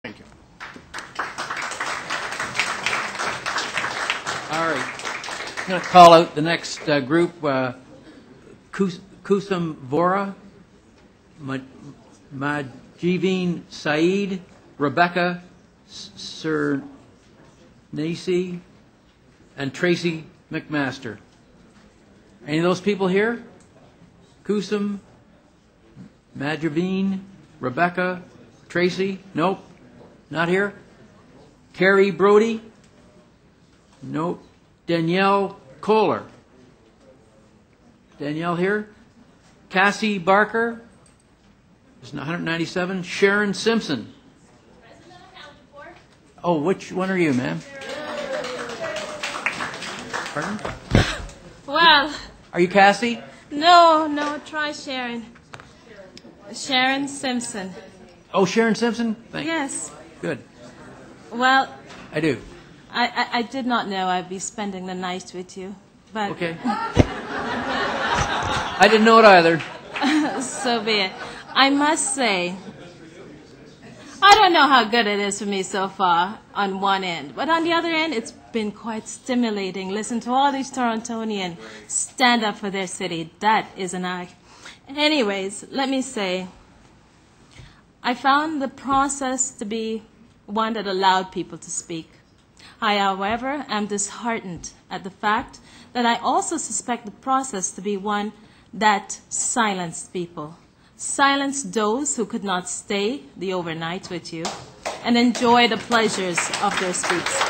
Thank you. All right. I'm going to call out the next group, Kusum Vora, Majiveen Saeed, Rebecca Sernasi, and Tracy McMaster. Any of those people here? Kusum, Majiveen, Rebecca, Tracy? Nope. Not here. Carrie Brody? Nope. Danielle Kohler? Danielle here. Cassie Barker? It's 197. Sharon Simpson? Oh, which one are you, ma'am? Pardon? Well. Are you Cassie? No, try Sharon. Sharon Simpson. Oh, Sharon Simpson? Thank you. Yes. Good. Well. I do. I did not know I'd be spending the night with you, but... Okay. I didn't know it either. So be it. I must say, I don't know how good it is for me so far on one end, but on the other end, it's been quite stimulating. Listen to all these Torontonians stand up for their city. That is an act. Anyways, let me say, I found the process to be one that allowed people to speak. I, however, am disheartened at the fact that I also suspect the process to be one that silenced people. Silenced those who could not stay the overnight with you and enjoy the pleasures of their speaks.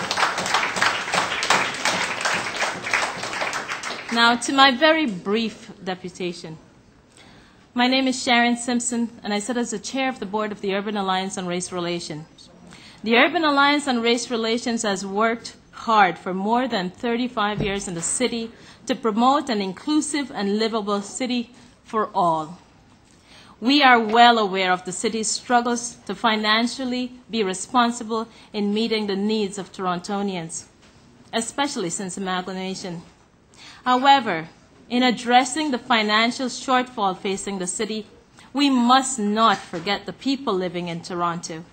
Now, to my very brief deputation. My name is Sharon Simpson, and I sit as the chair of the board of the Urban Alliance on Race Relations. The Urban Alliance on Race Relations has worked hard for more than 35 years in the city to promote an inclusive and livable city for all. We are well aware of the city's struggles to financially be responsible in meeting the needs of Torontonians, especially since amalgamation. However, in addressing the financial shortfall facing the city, we must not forget the people living in Toronto.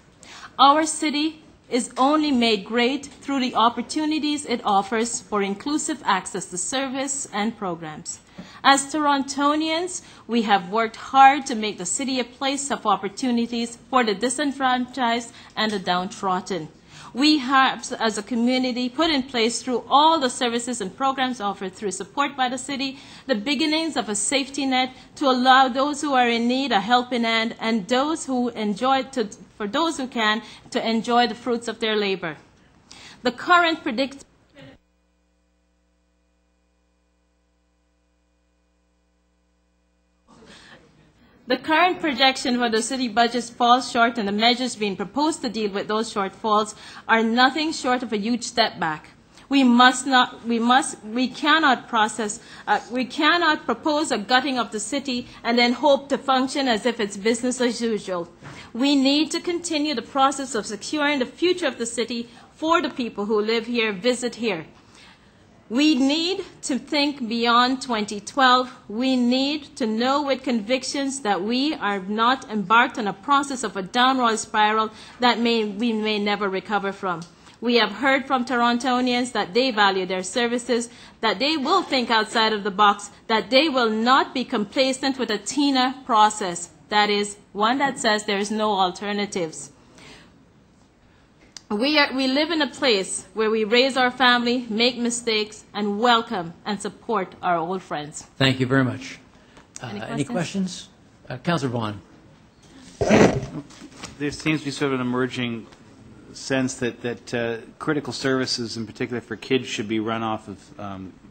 Our city is only made great through the opportunities it offers for inclusive access to service and programs. As Torontonians, we have worked hard to make the city a place of opportunities for the disenfranchised and the downtrodden. We have, as a community, put in place through all the services and programs offered through support by the city, the beginnings of a safety net to allow those who are in need a helping hand and those who enjoy for those who can to enjoy the fruits of their labor. The current projection for the city budget falls short, and the measures being proposed to deal with those shortfalls are nothing short of a huge step back. We cannot propose a gutting of the city and then hope to function as if it's business as usual. We need to continue the process of securing the future of the city for the people who live here, visit here. We need to think beyond 2012. We need to know with convictions that we are not embarked on a process of a downward spiral that we may never recover from. We have heard from Torontonians that they value their services, that they will think outside of the box, that they will not be complacent with a TINA process, that is, one that says there is no alternatives. We live in a place where we raise our family, make mistakes, and welcome and support our old friends. Thank you very much. Any questions? Councillor Vaughan. There seems to be sort of an emerging sense that critical services, in particular for kids, should be run off of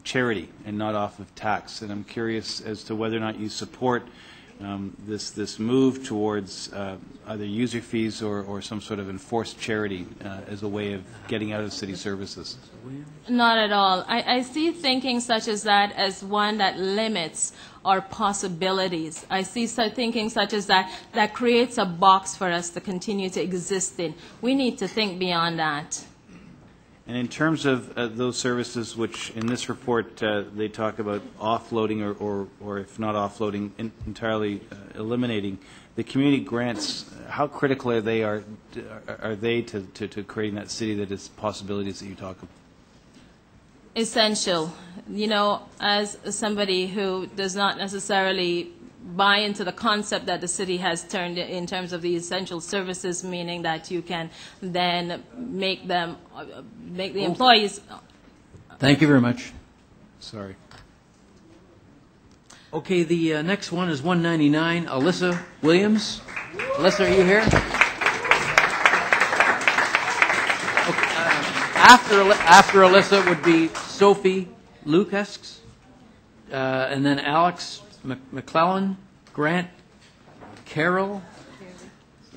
charity and not off of tax. And I'm curious as to whether or not you support this move towards either user fees or some sort of enforced charity as a way of getting out of city services. Not at all. I see thinking such as that as one that limits our possibilities. I see thinking such as that creates a box for us to continue to exist in. We need to think beyond that. And in terms of those services, which in this report they talk about offloading or if not offloading, entirely eliminating, the community grants, how critical are they to creating that city that is possibilities that you talk about? Essential. You know, as somebody who does not necessarily buy into the concept that the city has turned in terms of the essential services, meaning that you can then make the employees. Thank you very much. Sorry. Okay, the next one is 199, Alyssa Williams. Alyssa, are you here? Okay, after Alyssa would be Sophie Lucas, and then Alex McClellan, Grant Carroll,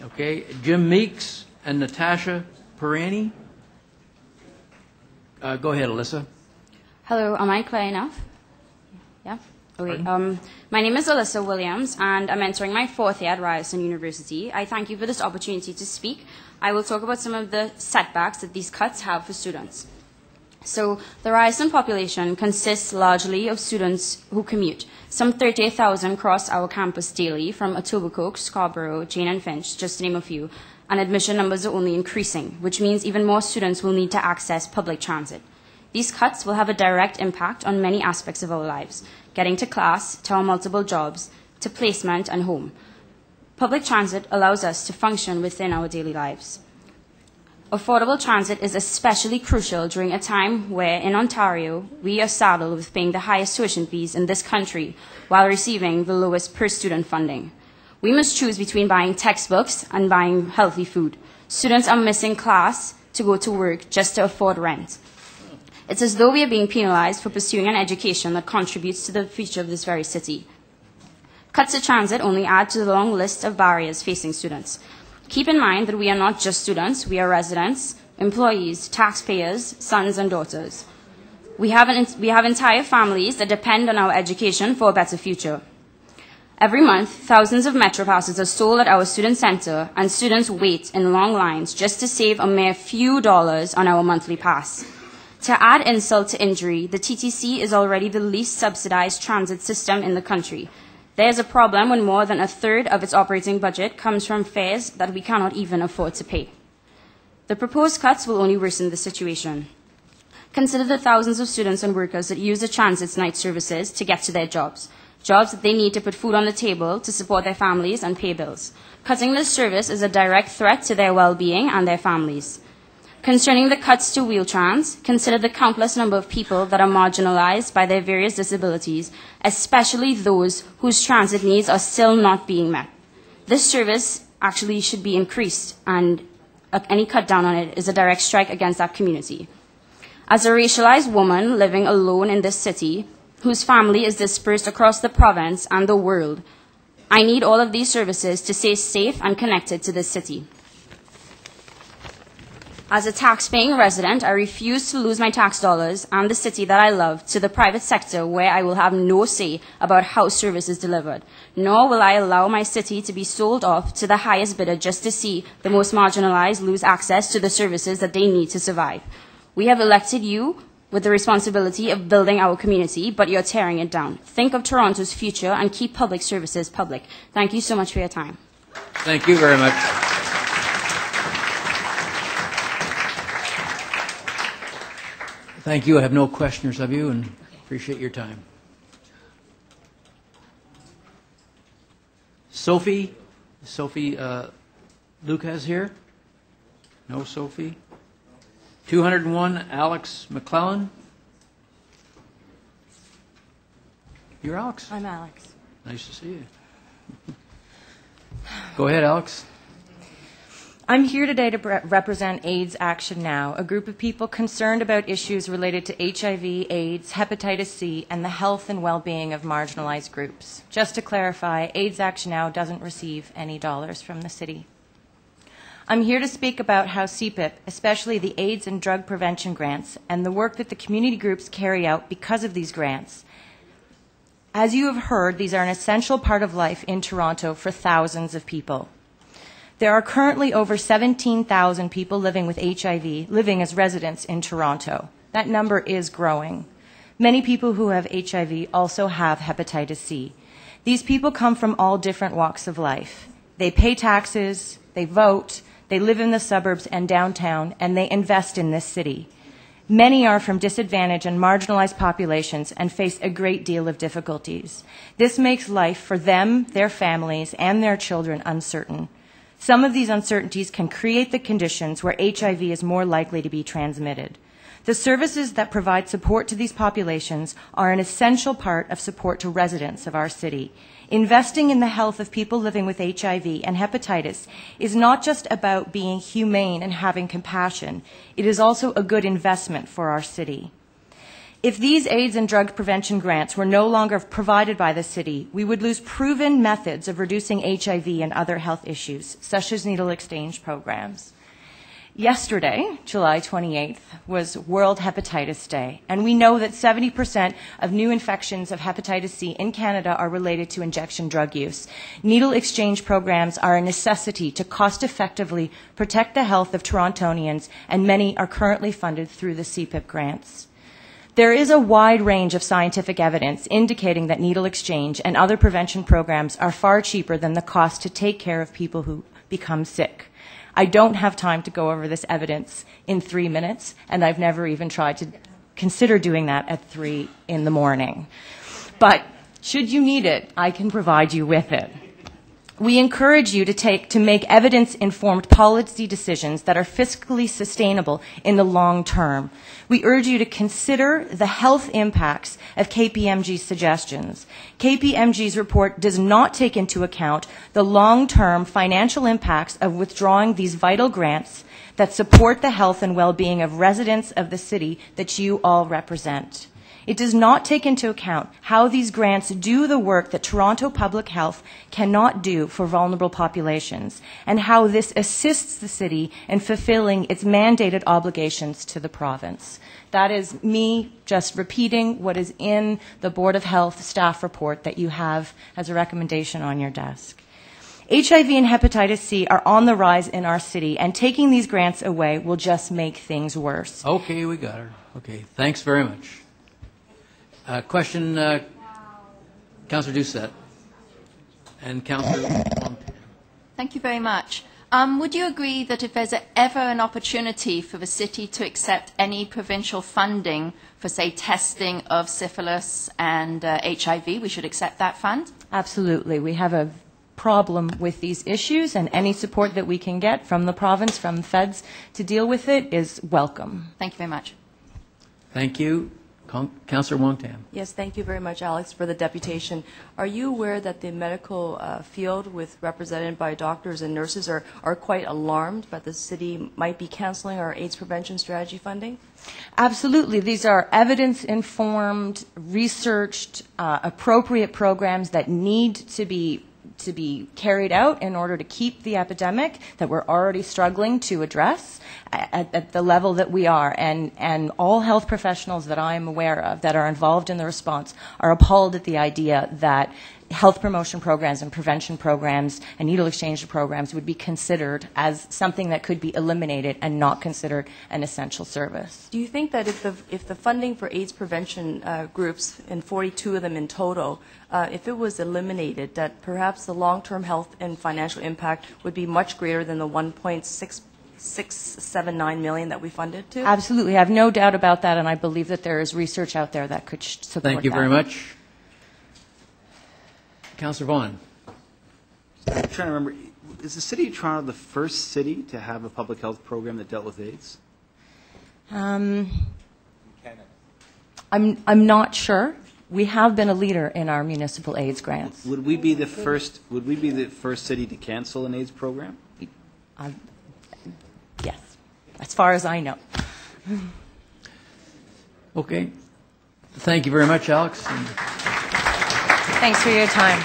okay, Jim Meeks, and Natasha Pirani. Go ahead, Alyssa. Hello, am I clear enough? Yeah? Okay. My name is Alyssa Williams, and I'm entering my 4th year at Ryerson University. I thank you for this opportunity to speak. I will talk about some of the setbacks that these cuts have for students. So, the Ryerson population consists largely of students who commute. Some 30,000 cross our campus daily from Etobicoke, Scarborough, Jane and Finch, just to name a few, and admission numbers are only increasing, which means even more students will need to access public transit. These cuts will have a direct impact on many aspects of our lives, getting to class, to our multiple jobs, to placement and home. Public transit allows us to function within our daily lives. Affordable transit is especially crucial during a time where, in Ontario, we are saddled with paying the highest tuition fees in this country while receiving the lowest per-student funding. We must choose between buying textbooks and buying healthy food. Students are missing class to go to work just to afford rent. It's as though we are being penalized for pursuing an education that contributes to the future of this very city. Cuts to transit only add to the long list of barriers facing students. Keep in mind that we are not just students, we are residents, employees, taxpayers, sons and daughters. We have entire families that depend on our education for a better future. Every month, thousands of Metro passes are sold at our student center, and students wait in long lines just to save a mere few dollars on our monthly pass. To add insult to injury, the TTC is already the least subsidized transit system in the country. There is a problem when more than a third of its operating budget comes from fares that we cannot even afford to pay. The proposed cuts will only worsen the situation. Consider the thousands of students and workers that use the transit's night services to get to their jobs that they need to put food on the table to support their families and pay bills. Cutting this service is a direct threat to their well-being and their families. Concerning the cuts to Wheel-Trans, consider the countless number of people that are marginalized by their various disabilities, especially those whose transit needs are still not being met. This service actually should be increased, and any cut down on it is a direct strike against that community. As a racialized woman living alone in this city, whose family is dispersed across the province and the world, I need all of these services to stay safe and connected to this city. As a tax-paying resident, I refuse to lose my tax dollars and the city that I love to the private sector where I will have no say about how service is delivered. Nor will I allow my city to be sold off to the highest bidder just to see the most marginalized lose access to the services that they need to survive. We have elected you with the responsibility of building our community, but you're tearing it down. Think of Toronto's future and keep public services public. Thank you so much for your time. Thank you very much. Thank you. I have no questioners of you and appreciate your time. Sophie Lucas here? No Sophie? 201, Alex McClellan. You're Alex? I'm Alex. Nice to see you. Go ahead, Alex. I'm here today to represent AIDS Action Now, a group of people concerned about issues related to HIV, AIDS, hepatitis C, and the health and well-being of marginalized groups. Just to clarify, AIDS Action Now doesn't receive any dollars from the city. I'm here to speak about how CPIP, especially the AIDS and drug prevention grants, and the work that the community groups carry out because of these grants. As you have heard, these are an essential part of life in Toronto for thousands of people. There are currently over 17,000 people living with HIV, living as residents in Toronto. That number is growing. Many people who have HIV also have hepatitis C. These people come from all different walks of life. They pay taxes, they vote, they live in the suburbs and downtown, and they invest in this city. Many are from disadvantaged and marginalized populations and face a great deal of difficulties. This makes life for them, their families, and their children uncertain. Some of these uncertainties can create the conditions where HIV is more likely to be transmitted. The services that provide support to these populations are an essential part of support to residents of our city. Investing in the health of people living with HIV and hepatitis is not just about being humane and having compassion. It is also a good investment for our city. If these AIDS and drug prevention grants were no longer provided by the city, we would lose proven methods of reducing HIV and other health issues, such as needle exchange programs. Yesterday, July 28th, was World Hepatitis Day, and we know that 70% of new infections of hepatitis C in Canada are related to injection drug use. Needle exchange programs are a necessity to cost-effectively protect the health of Torontonians, and many are currently funded through the CPIP grants. There is a wide range of scientific evidence indicating that needle exchange and other prevention programs are far cheaper than the cost to take care of people who become sick. I don't have time to go over this evidence in 3 minutes, and I've never even tried to consider doing that at 3 in the morning. But should you need it, I can provide you with it. We encourage you to make evidence-informed policy decisions that are fiscally sustainable in the long term. We urge you to consider the health impacts of KPMG's suggestions. KPMG's report does not take into account the long-term financial impacts of withdrawing these vital grants that support the health and well-being of residents of the city that you all represent. It does not take into account how these grants do the work that Toronto Public Health cannot do for vulnerable populations, and how this assists the city in fulfilling its mandated obligations to the province. That is me just repeating what is in the Board of Health staff report that you have as a recommendation on your desk. HIV and hepatitis C are on the rise in our city, and taking these grants away will just make things worse. Okay, we got her. Okay, thanks very much. Question, Councillor Doucette and Councillor Montano. Thank you very much. Would you agree that if there's ever an opportunity for the city to accept any provincial funding for, say, testing of syphilis and HIV, we should accept that fund? Absolutely. We have a problem with these issues, and any support that we can get from the province, from the feds, to deal with it is welcome. Thank you very much. Thank you. Councillor Montano. Yes, thank you very much, Alex, for the deputation. Are you aware that the medical field, represented by doctors and nurses, are quite alarmed that the city might be cancelling our AIDS prevention strategy funding? Absolutely. These are evidence-informed, researched, appropriate programs that need to be carried out in order to keep the epidemic that we're already struggling to address at the level that we are. And all health professionals that I am aware of that are involved in the response are appalled at the idea that health promotion programs and prevention programs and needle exchange programs would be considered as something that could be eliminated and not considered an essential service. Do you think that if the funding for AIDS prevention groups, and 42 of them in total, if it was eliminated, that perhaps the long-term health and financial impact would be much greater than the 1.679 million that we funded to? Absolutely. I have no doubt about that, and I believe that there is research out there that could support that. Thank you very much. Councillor Vaughan. I'm trying to remember, is the City of Toronto the first city to have a public health program that dealt with AIDS? I'm not sure. We have been a leader in our municipal AIDS grants. Would we be the first? Would we be the first city to cancel an AIDS program? Yes, as far as I know. Okay. Thank you very much, Alex. Thanks for your time.